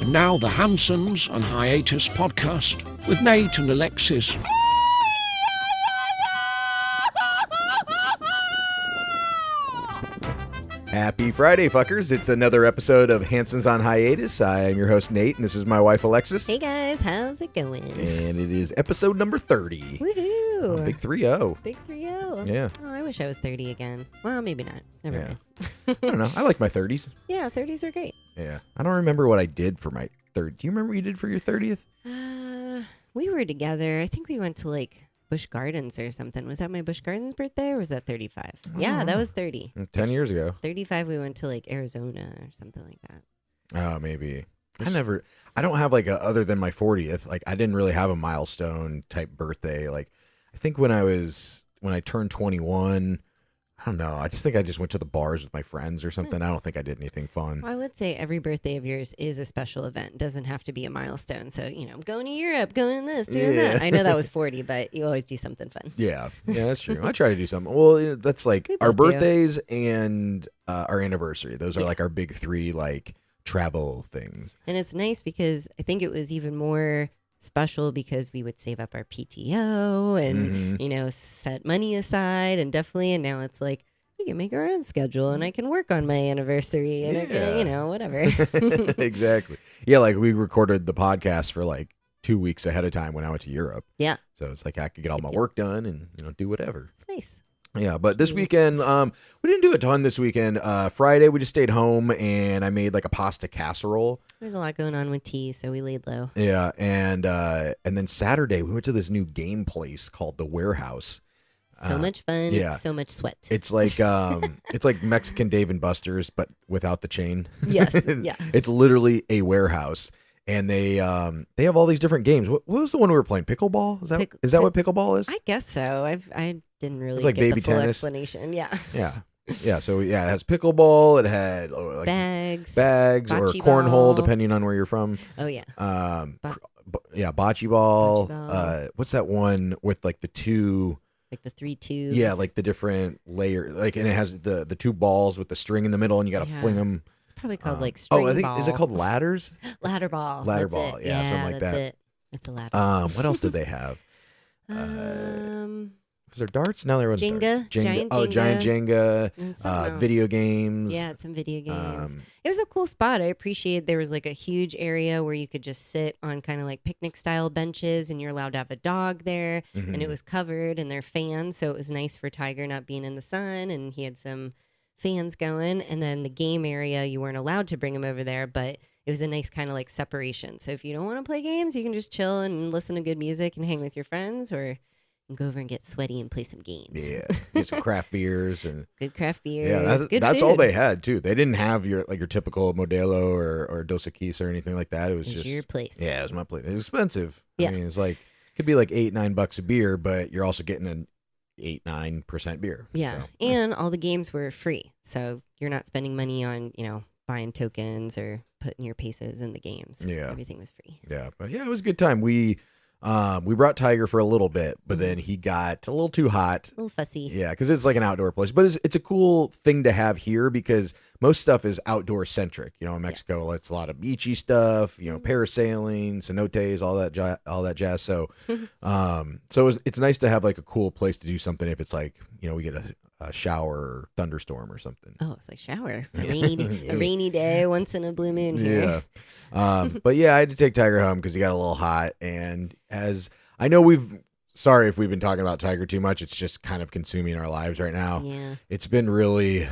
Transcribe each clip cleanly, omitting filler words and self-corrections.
And now the Hansons and Hiatus podcast with Nate and Alexis. Happy Friday, fuckers. It's another episode of Hansons on Hiatus. I am your host, Nate, and this is my wife, Alexis. Hey, guys. How's it going? And it is episode number 30. Woohoo. Big 3-0. Big 3-0. Yeah. Oh, I wish I was 30 again. Well, maybe not. Never mind. I don't know. I like my 30s. Yeah, 30s are great. Yeah. I don't remember what I did for my 30th. Do you remember what you did for your 30th? We were together. I think we went to like Busch Gardens or something. Was that my Busch Gardens birthday or was that 35? Yeah, that was 30. 10 years ago. 35, we went to like Arizona or something like that. Oh, maybe. I don't have like other than my 40th, like I didn't really have a milestone type birthday. Like I think when I turned 21, I don't know. I just think I just went to the bars with my friends or something. I don't think I did anything fun. Well, I would say every birthday of yours is a special event. It doesn't have to be a milestone. So, going to Europe, going this, doing that. I know that was 40, but you always do something fun. Yeah, that's true. I try to do something. Well, that's like our birthdays and our anniversary. Those are like our big three like travel things. And it's nice because I think it was even more special because we would save up our PTO and, set money aside and now it's like we can make our own schedule and I can work on my anniversary and I can, whatever. Exactly. Yeah. Like we recorded the podcast for like 2 weeks ahead of time when I went to Europe. Yeah. So it's like I could get all my work done and, do whatever. It's nice. Yeah, but this weekend, we didn't do a ton this weekend. Friday, we just stayed home, and I made like a pasta casserole. There's a lot going on with tea, so we laid low. Yeah, and then Saturday, we went to this new game place called The Warehouse. So much fun, yeah. So much sweat. It's like it's like Mexican Dave and Buster's, but without the chain. Yes, yeah. It's literally a warehouse. And they have all these different games. What was the one we were playing? Pickleball? Is that what pickleball is? I guess so. I didn't really it's like get baby the full tennis. Explanation. Yeah. Yeah. So it has pickleball. It had like bags or cornhole, ball. depending on where you're from. Oh yeah. Bocce ball. What's that one with like the two? Like the 3 tubes. Yeah, like the different layer. Like, and it has the two balls with the string in the middle, and you got to fling them. Probably called like string I think ball. Is it called ladders? Ladder ball. Ladder ball. It. Yeah, something like that's that. It. It's a ladder. What else did they have? Was there darts? No, there wasn't. Jenga. Giant Jenga. Oh, giant Jenga. Video games. Yeah, some video games. It was a cool spot. I appreciate there was like a huge area where you could just sit on kind of like picnic style benches and you're allowed to have a dog there and it was covered and they're fans. So it was nice for Tiger not being in the sun and he had some fans going. And then the game area, you weren't allowed to bring him over there, but it was a nice kind of like separation. So if you don't want to play games, you can just chill and listen to good music and hang with your friends or go over and get sweaty and play some games. Yeah, get some craft beers and good craft beers. Yeah, that's all they had too. They didn't have your typical Modelo or Dos Equis or anything like that. It was just your place. Yeah, it was my place. It was expensive. Yeah. I mean, it's like could be like $8-9 a beer, but you're also getting an 8-9% beer. Yeah, so, and all the games were free, so you're not spending money on buying tokens or putting your pesos in the games. Yeah, everything was free. Yeah, but yeah, it was a good time. We brought Tiger for a little bit, but then he got a little too hot. A little fussy. Yeah, because it's like an outdoor place. But it's a cool thing to have here because most stuff is outdoor centric. In Mexico, it's a lot of beachy stuff, parasailing, cenotes, all that jazz. So it's nice to have like a cool place to do something if it's like, we get a shower or thunderstorm or something. Oh, it's like shower. A rainy day, once in a blue moon here. Yeah. But yeah, I had to take Tiger home because he got a little hot. And as I know sorry if we've been talking about Tiger too much. It's just kind of consuming our lives right now. Yeah. It's been really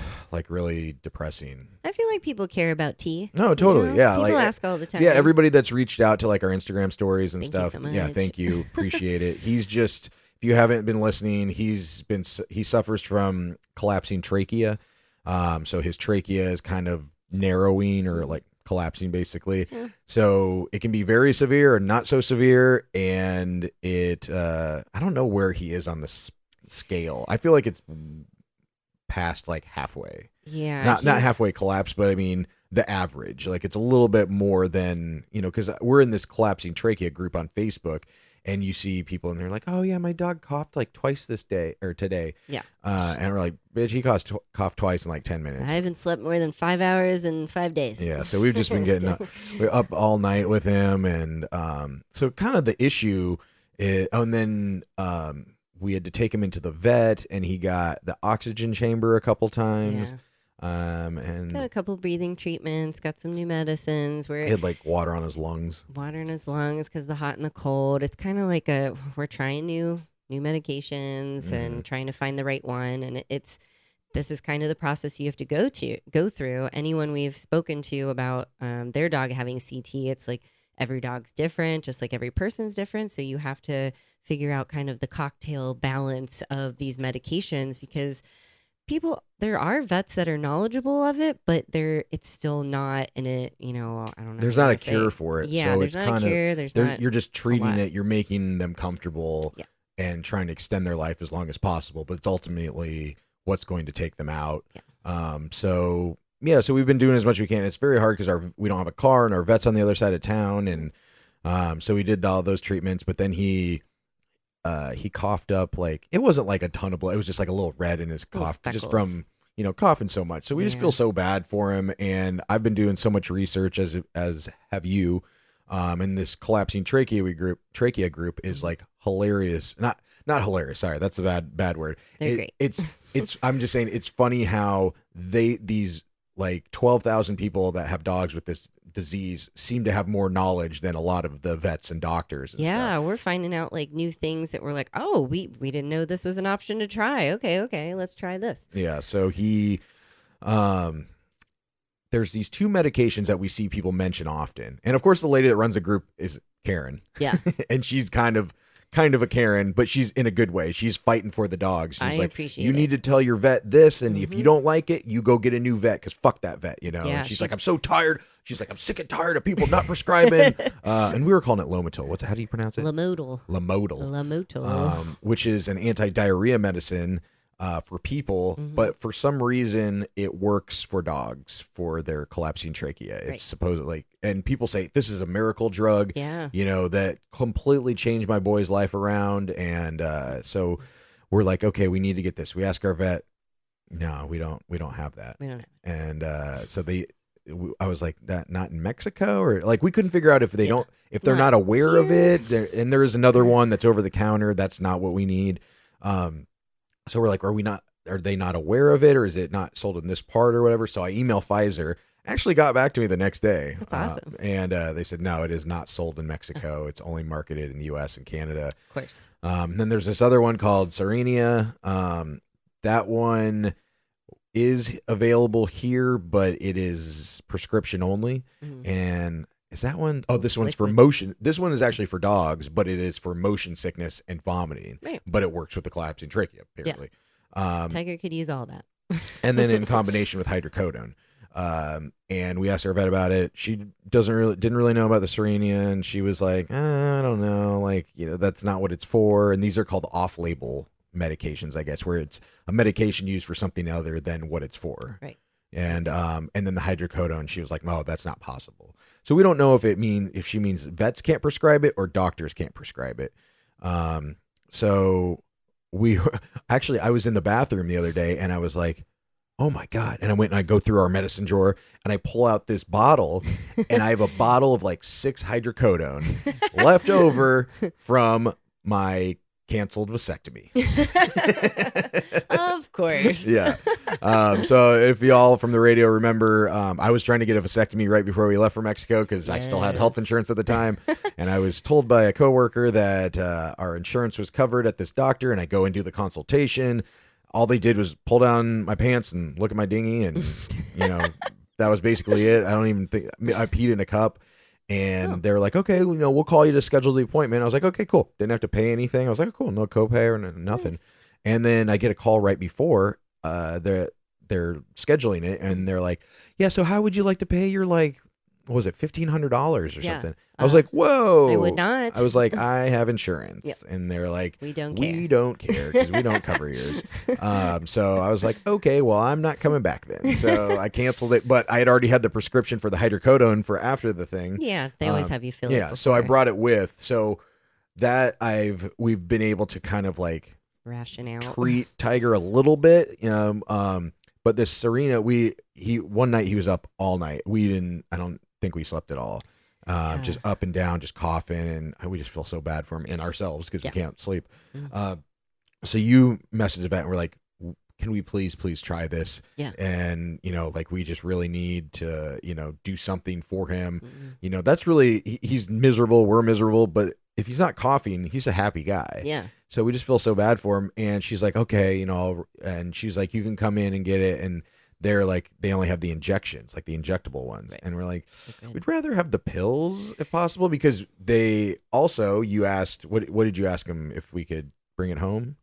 depressing. I feel like people care about tea. No, totally. Yeah. People ask all the time. Yeah. Everybody that's reached out to like our Instagram stories and Thank stuff. you so much. Yeah. Thank you. Appreciate it. He's just, if you haven't been listening, he suffers from collapsing trachea. So his trachea is kind of narrowing or like collapsing basically. Yeah. So it can be very severe or not so severe. And I don't know where he is on the scale. I feel like it's past like halfway. Yeah. Not halfway collapse, but I mean the average. Like it's a little bit more than, because we're in this collapsing trachea group on Facebook. and you see people and they're like, oh yeah, my dog coughed like twice this day or today. Yeah. And we're like, bitch, he coughed twice in like 10 minutes. I haven't slept more than 5 hours in 5 days. Yeah. So we've just been we're up all night with him. And so kind of the issue is, and then we had to take him into the vet, and he got the oxygen chamber a couple times. And got a couple breathing treatments, got some new medicines where he had like water on his lungs. Water in his lungs because the hot and the cold. It's kind of like we're trying new medications and trying to find the right one. And this is kind of the process you have to go through. Anyone we've spoken to about their dog having CT, it's like every dog's different, just like every person's different. So you have to figure out kind of the cocktail balance of these medications, because there are vets that are knowledgeable of it, but it's still not in it, I don't know. There's not a cure for it. Yeah, so there's it's not a cure. You're just treating it. You're making them comfortable and trying to extend their life as long as possible, but it's ultimately what's going to take them out. Yeah. So we've been doing as much as we can. It's very hard because we don't have a car and our vet's on the other side of town. And so we did all those treatments, but then he coughed up, like, it wasn't like a ton of blood. It was just like a little red in his cough, just from, coughing so much. So we just feel so bad for him. And I've been doing so much research as have you. And this collapsing trachea group is like hilarious. Not hilarious. Sorry. That's a bad word. They're great. It's, I'm just saying, it's funny how these like 12,000 people that have dogs with this disease seem to have more knowledge than a lot of the vets and doctors and stuff. We're finding out like new things that we're like, oh, we didn't know this was an option to try. Okay, let's try this. Yeah, so he there's these two medications that we see people mention often. And of course the lady that runs the group is Karen. Yeah. And she's kind of a Karen, but she's in a good way. She's fighting for the dogs. She's like, you need to tell your vet this, and if you don't like it, you go get a new vet, because fuck that vet, Yeah, and she's like, I'm so tired. She's like, I'm sick and tired of people not prescribing. And we were calling it Lomotil. How do you pronounce it? Lamotil. Which is an anti-diarrhea medicine for people, but for some reason it works for dogs for their collapsing trachea. It's supposedly, and people say this is a miracle drug, that completely changed my boy's life around. And so we're like, okay, we need to get this. We ask our vet, no, we don't have that. We don't have it. And so I was like, that not in Mexico, or like we couldn't figure out if they're not aware of it. And there is another one that's over the counter. That's not what we need. So we're like, are they not aware of it, or is it not sold in this part or whatever? So I email Pfizer. Actually got back to me the next day. That's awesome. And they said, no, it is not sold in Mexico. It's only marketed in the U.S. and Canada. Of course. Then there's this other one called Serenia. That one is available here, but it is prescription only. And is that one? Oh, this one's for motion. This one is actually for dogs, but it is for motion sickness and vomiting. Right. But it works with the collapsing trachea, apparently. Yeah. Tiger could use all that. And then in combination with hydrocodone. And we asked our vet about it. She didn't really know about the Serenia, and she was like, I don't know, like, that's not what it's for. And these are called off-label medications, I guess, where it's a medication used for something other than what it's for. Right. And then the hydrocodone, she was like, no, that's not possible. So we don't know if she means vets can't prescribe it or doctors can't prescribe it. So I was in the bathroom the other day, and I was like, oh my God. And I went and I go through our medicine drawer, and I pull out this bottle, and I have a bottle of like 6 hydrocodone left over from my canceled vasectomy. Of course. Yeah. So if y'all from the radio remember, I was trying to get a vasectomy right before we left for Mexico, because I still had health insurance at the time. And I was told by a coworker that our insurance was covered at this doctor, and I go and do the consultation. All they did was pull down my pants and look at my dinghy, and that was basically it. I don't even think I peed in a cup. And they were like, okay, we'll call you to schedule the appointment. I was like, okay, cool. Didn't have to pay anything. I was like, cool, no copay or nothing. Nice. And then I get a call right before they're scheduling it, and they're like, yeah, so how would you like to pay your, like, what was it, $1,500 or something? I was like, whoa. I would not. I was like, I have insurance. Yep. And they're like, we don't care because we don't cover yours. So I was like, okay, well, I'm not coming back then. So I canceled it, but I had already had the prescription for the hydrocodone for after the thing. Yeah, they always have you fill it. Yeah, so I brought it with. So we've been able to kind of like ration out, treat Tiger a little bit, you know. But this Serena, one night he was up all night. I don't think we slept at all. Just up and down, just coughing, and we just feel so bad for him and ourselves because we can't sleep. Mm-hmm. So you messaged the vet and we're like, can we please try this? Yeah. And, you know, like we just really need to, you know, do something for him. Mm-hmm. You know, that's really, he's miserable. We're miserable. But if he's not coughing, he's a happy guy. Yeah. So we just feel so bad for him. And she's like, okay, you know, and she's like, you can come in and get it. And they're like, they only have the injections, like the injectable ones. Right. And we're like, we'd rather have the pills if possible, because they also, you asked, what did you ask them if we could bring it home?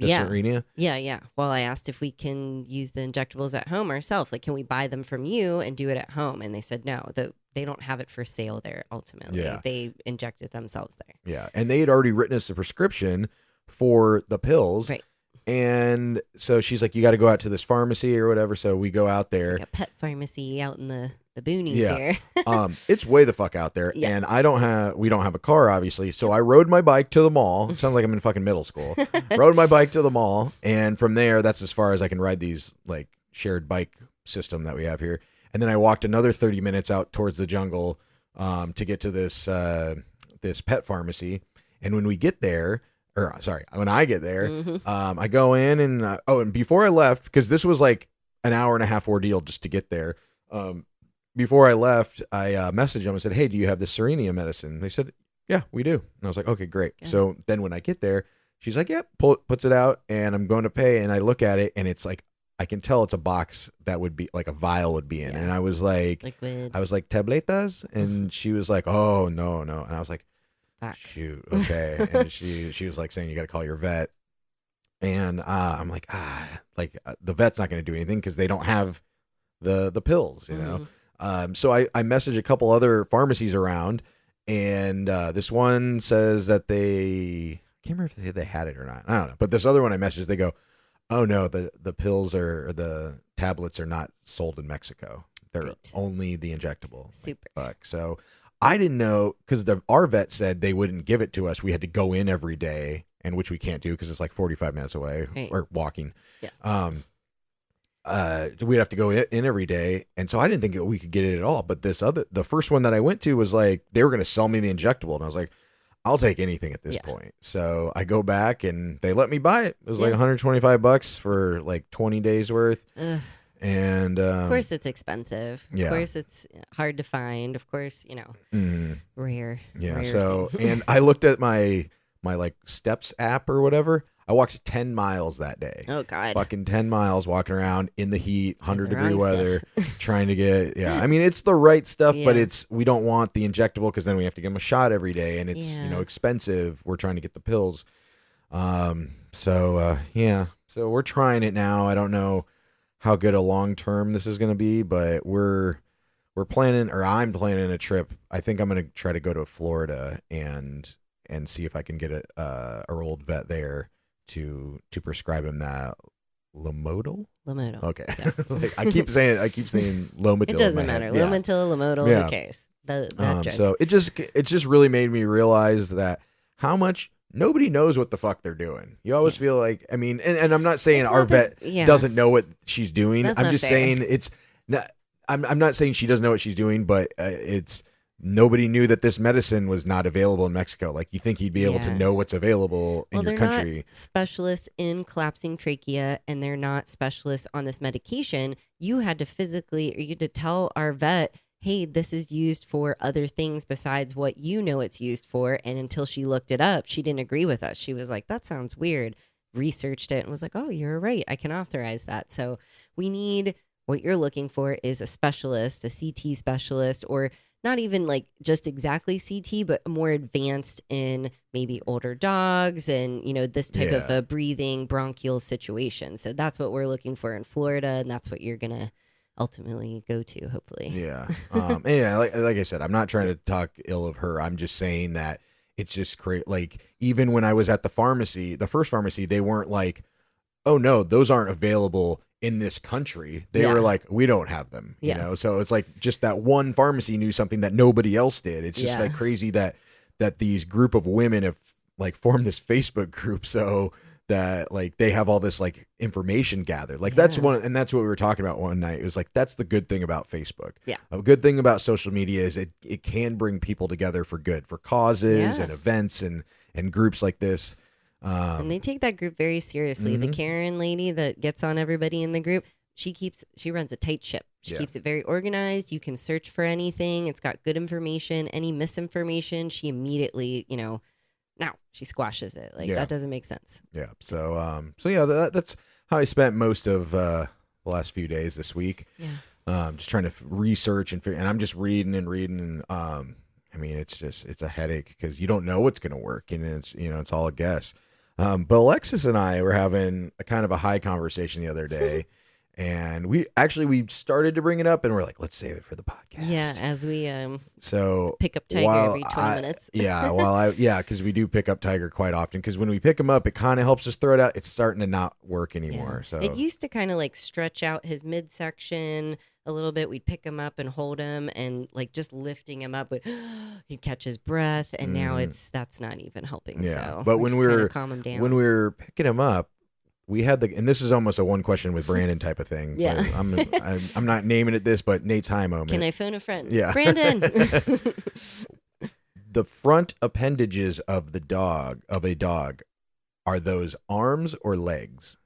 Serena? Yeah. Well, I asked if we can use the injectables at home ourselves. Like, can we buy them from you and do it at home? And they said no. They don't have it for sale there. Ultimately, they inject it themselves there. Yeah, and they had already written us a prescription for the pills. Right. And so she's like, you got to go out to this pharmacy or whatever. So we go out there. Like a pet pharmacy out in the boonies here. It's way the fuck out there. Yeah. And we don't have a car, obviously. So I rode my bike to the mall. It sounds like I'm in fucking middle school. Rode my bike to the mall. And from there, that's as far as I can ride these like shared bike system that we have here. And then I walked another 30 minutes out towards the jungle to get to this pet pharmacy. And when I get there, I go in and and before I left, because this was like an hour and a half ordeal just to get there. Before I left, I messaged them and said, hey, do you have the Serenia medicine? They said, yeah, we do. And I was like, okay, great. Yeah. So then when I get there, she's like, yep, puts it out, and I'm going to pay. And I look at it, and it's like, I can tell it's a box that would be like a vial would be in. Yeah. And I was like, liquid. I was like, tabletas? And she was like, oh, no. And I was like, fuck. Shoot, okay. And she was like saying, you got to call your vet. And I'm like, the vet's not going to do anything because they don't have the pills, you know? So I messaged a couple other pharmacies around, and this one says that I can't remember if they had it or not. I don't know. But this other one I messaged, they go, oh no, the pills or the tablets are not sold in Mexico. They're only the injectable. Super. Like, fuck. So I didn't know, because our vet said they wouldn't give it to us. We had to go in every day, and which we can't do because it's like 45 minutes away or walking. Yeah. We'd have to go in every day, and so I didn't think we could get it at all. But the first one that I went to was like, they were going to sell me the injectable, and I was like, I'll take anything at this point. So I go back, and they let me buy it. It was like $125 for like 20 days worth. Ugh. And of course it's expensive. Yeah. Of course it's hard to find. Of course, rare. Yeah. Rare so and I looked at my like Steps app or whatever. I walked 10 miles that day. Oh God. Fucking 10 miles walking around in the heat, 100-degree weather, trying to get I mean, it's the right stuff, but we don't want the injectable because then we have to give them a shot every day, and it's expensive. We're trying to get the pills. So we're trying it now. I don't know how good a long term this is going to be, but we're planning, or I'm planning a trip. I think I'm going to try to go to Florida and see if I can get our old vet there to prescribe him that Lomotil. Okay. Yes. Like, I keep saying Lomotil. It doesn't matter. Yeah. Lomotil, Lomotil, who cares? So it just really made me realize that how much nobody knows what the fuck they're doing. You always feel like, I mean, and I'm not saying our vet doesn't know what she's doing. I'm just saying it's not, I'm not saying she doesn't know what she's doing, but it's nobody knew that this medicine was not available in Mexico. Like, you think he'd be able to know what's available in your country. They're not specialists in collapsing trachea, and they're not specialists on this medication. You had to tell our vet, hey, this is used for other things besides what you know it's used for. And until she looked it up, she didn't agree with us. She was like, that sounds weird. Researched it and was like, oh, you're right. I can authorize that. So what you're looking for is a specialist, a CT specialist, or not even like just exactly CT, but more advanced in maybe older dogs and, this type of a breathing bronchial situation. So that's what we're looking for in Florida. And that's what you're going to ultimately go to, hopefully. Yeah. Like I said, I'm not trying to talk ill of her. I'm just saying that it's just crazy. Like, even when I was at the first pharmacy, they weren't like, oh no, those aren't available in this country. They were like, we don't have them, you know? So it's like just that one pharmacy knew something that nobody else did. It's just like crazy that that these group of women have like formed this Facebook group so that like they have all this like information gathered. Like that's and that's what we were talking about one night. It was like, that's the good thing about Facebook. Yeah. A good thing about social media is it can bring people together for good, for causes and events and groups like this. And they take that group very seriously. The Karen lady that gets on everybody in the group, she runs a tight ship. She keeps it very organized. You can search for anything. It's got good information. Any misinformation, she immediately, now she squashes it. Like that doesn't make sense. Yeah. So that's how I spent most of the last few days this week. Yeah. Just trying to research and I'm just reading and I mean, it's a headache because you don't know what's going to work and it's all a guess. But Alexis and I were having a kind of a high conversation the other day. And we started to bring it up and we're like, let's save it for the podcast. Yeah, as we so pick up Tiger every 20 minutes. Because we do pick up Tiger quite often. Because when we pick him up, it kind of helps us throw it out. It's starting to not work anymore. Yeah. So it used to kind of like stretch out his midsection a little bit. We'd pick him up and hold him, and like just lifting him up, he'd catch his breath. And now that's not even helping. Yeah, so but when we were picking him up, we had and this is almost a one question with Brandon type of thing. Yeah. I'm not naming it this, but Nate's high moment. Can I phone a friend? Yeah. Brandon. The front appendages of a dog, are those arms or legs?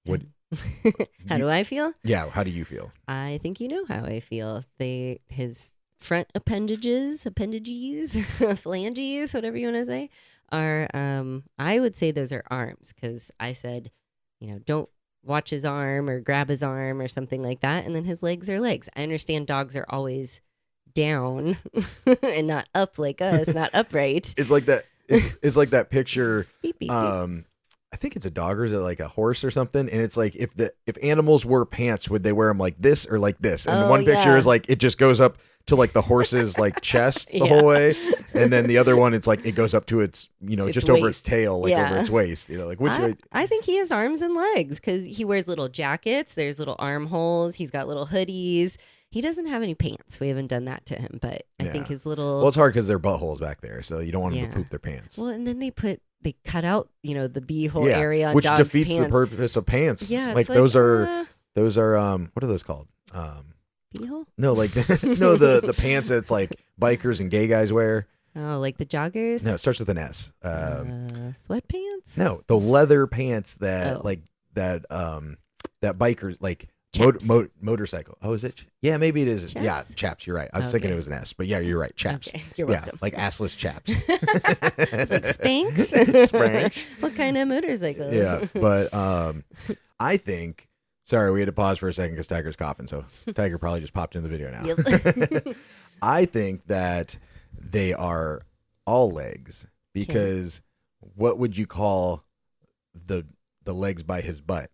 What? How do I feel? Yeah. How do you feel? I think you know how I feel. His front appendages, phalanges, whatever you want to say, are I would say those are arms, because I said, don't watch his arm or grab his arm or something like that, and then his legs are legs. I understand dogs are always down and not up like us, not upright. It's like that. It's like that picture. Beep, beep, beep. I think it's a dog or is it like a horse or something? And it's like if animals wore pants, would they wear them like this or like this? And one picture is like it just goes up to like the horse's like chest the whole way, and then the other one it's like it goes up to its its just waist. Over its tail, like over its waist. Like which way? I think he has arms and legs because he wears little jackets. There's little armholes. He's got little hoodies. He doesn't have any pants. We haven't done that to him, but I think his little. Well, it's hard because they're buttholes back there, so you don't want them to poop their pants. Well, and then they cut out the beehole area on which dogs' defeats pants. the purpose of pants. Yeah, like those are what are those called? Beehole? No, like the pants that's like bikers and gay guys wear. Oh, like the joggers? No, it starts with an S. Sweatpants? No, the leather pants that that bikers like motorcycle. Oh, is it? Yeah, maybe it is. Chaps? Yeah, chaps. You're right. I was thinking it was an S, but yeah, you're right. Chaps. Okay, you're welcome. Like assless chaps. It's like Spanx? Spanx. What kind of motorcycle? Yeah, but I think. Sorry, we had to pause for a second because Tiger's coughing, so Tiger probably just popped into the video now. Yep. I think that they are all legs because what would you call the legs by his butt?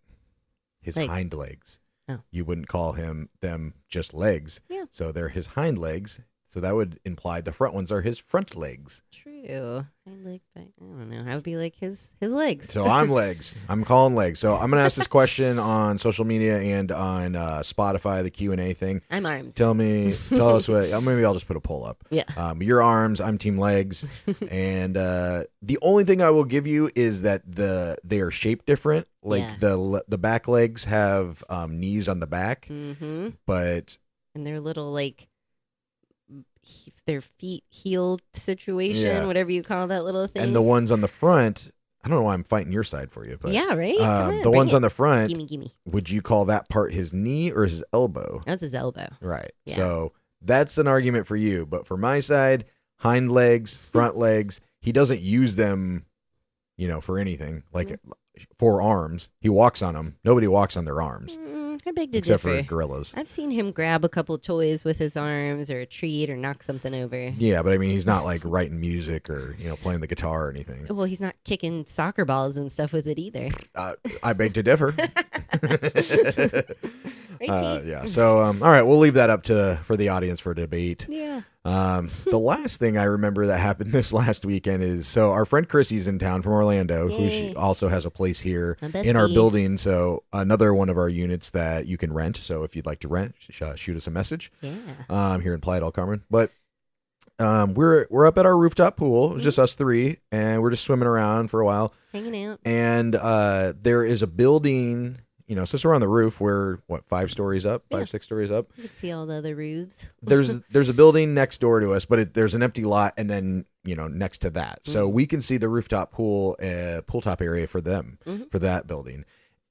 His hind legs. Oh. You wouldn't call them just legs. Yeah. So they're his hind legs. So that would imply the front ones are his front legs. True. Hind legs, back. I don't know. I would be like his legs. So I'm legs. I'm calling legs. So I'm going to ask this question on social media and on Spotify, the Q&A thing. I'm arms. Tell us what. Maybe I'll just put a poll up. Yeah. Your arms. I'm team legs. And the only thing I will give you is that they are shaped different. Like the back legs have knees on the back, but and they're little like. Their feet healed situation, whatever you call that little thing. And the ones on the front, I don't know why I'm fighting your side for you, but yeah, right. The ones on the front, gimme. Would you call that part his knee or his elbow? That's his elbow. Right. Yeah. So that's an argument for you, but for my side, hind legs, front legs, he doesn't use them, for anything. Like for arms, he walks on them. Nobody walks on their arms. I beg to except differ. for gorillas. I've seen him grab a couple toys with his arms or a treat or knock something over. Yeah, but I mean, he's not like writing music or, playing the guitar or anything. Well, he's not kicking soccer balls and stuff with it either. I beg to differ. Right, yeah. So, all right, we'll leave that up for the audience for debate. Yeah. The last thing I remember that happened this last weekend is, so our friend Chrissy's in town from Orlando, Yay. who also has a place here in our building. So another one of our units that you can rent. So if you'd like to rent, shoot us a message. Yeah. Here in Playa del Carmen. But We're up at our rooftop pool. It was just us three, and we're just swimming around for a while, hanging out. And there is a building, since we're on the roof, we're 5 stories up, 6 stories up. You can see all the other roofs. There's a building next door to us, but there's an empty lot, and then next to that, so we can see the rooftop pool top area for them, for that building.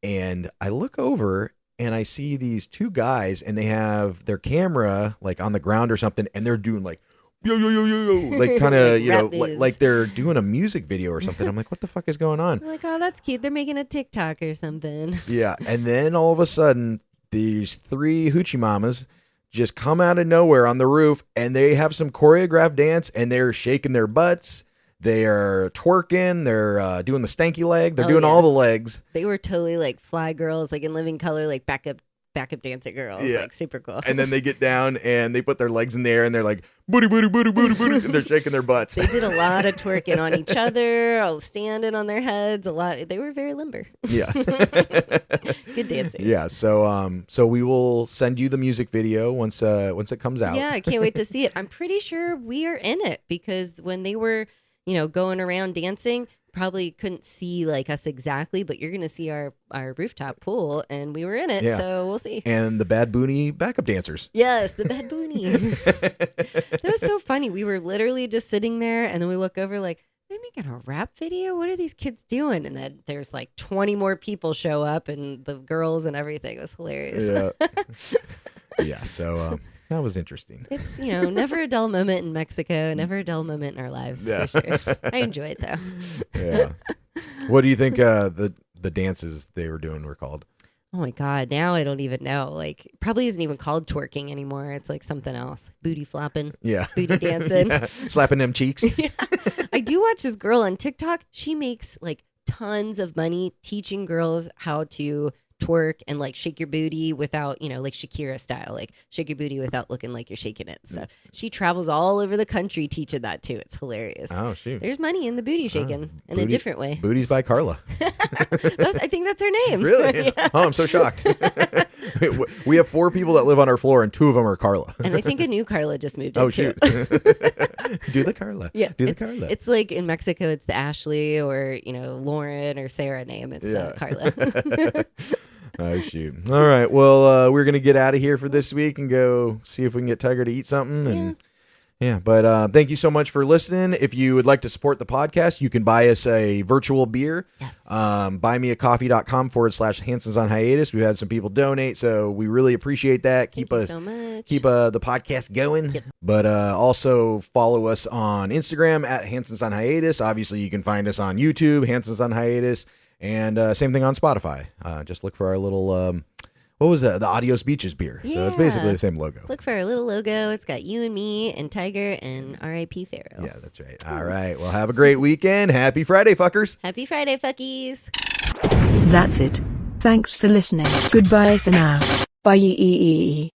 And I look over and I see these 2 guys, and they have their camera like on the ground or something, and they're doing like yo yo yo yo yo, like kind of like they're doing a music video or something. I'm like, what the fuck is going on? I'm like, oh, that's cute. They're making a TikTok or something. Yeah, and then all of a sudden, these 3 hoochie mamas just come out of nowhere on the roof, and they have some choreographed dance, and they're shaking their butts. They are twerking. They're doing the stanky leg. They're doing all the legs. They were totally like fly girls, like in Living Color, like backup dancing girls. Yeah. Like super cool. And then they get down and they put their legs in the air and they're like, booty, booty, booty, booty, booty. And they're shaking their butts. They did a lot of twerking on each other, all standing on their heads, a lot. They were very limber. Yeah. Good dancers. Yeah. So we will send you the music video once it comes out. Yeah. I can't wait to see it. I'm pretty sure we are in it because when they were, going around dancing, probably couldn't see like us exactly, but you're gonna see our rooftop pool, and we were in it, so we'll see. And the Bad Booney backup dancers. Yes, the Bad Booney. That was so funny. We were literally just sitting there, and then we look over like, they're making a rap video? What are these kids doing? And then there's like 20 more people show up, and the girls and everything. It was hilarious. Yeah. Yeah. So that was interesting. It's, never a dull moment in Mexico, never a dull moment in our lives. Yeah. For sure. I enjoy it though. Yeah. What do you think the dances they were doing were called? Oh my God. Now I don't even know. Like, probably isn't even called twerking anymore. It's like something else. Booty flopping. Yeah. Booty dancing. Yeah. Slapping them cheeks. Yeah. I do watch this girl on TikTok. She makes like tons of money teaching girls how to twerk and like shake your booty without, like Shakira style, like shake your booty without looking like you're shaking it. So she travels all over the country teaching that too. It's hilarious. Oh, shoot. There's money in the booty shaking in a different way. Booties by Carla. I think that's her name. Really? Yeah. Oh, I'm so shocked. We have 4 people that live on our floor, and 2 of them are Carla. And I think a new Carla just moved in. Oh, shoot. Do the Carla. Yeah. Do the Carla. It's like in Mexico, it's the Ashley or, Lauren or Sarah name. It's Carla. Oh, shoot. All right. Well, we're going to get out of here for this week and go see if we can get Tiger to eat something. And yeah, but thank you so much for listening. If you would like to support the podcast, you can buy us a virtual beer. Yes. Buymeacoffee.com/Hansons on Hiatus. We've had some people donate, so we really appreciate that. Keep the podcast going. Yep. But also follow us on Instagram at Hansons on Hiatus. Obviously, you can find us on YouTube, Hansons on Hiatus. And same thing on Spotify. Just look for our little, what was that? The Adios Beaches beer. Yeah. So it's basically the same logo. Look for our little logo. It's got you and me and Tiger and R.I.P. Pharaoh. Yeah, that's right. All right. Well, have a great weekend. Happy Friday, fuckers. Happy Friday, fuckies. That's it. Thanks for listening. Goodbye for now. Bye.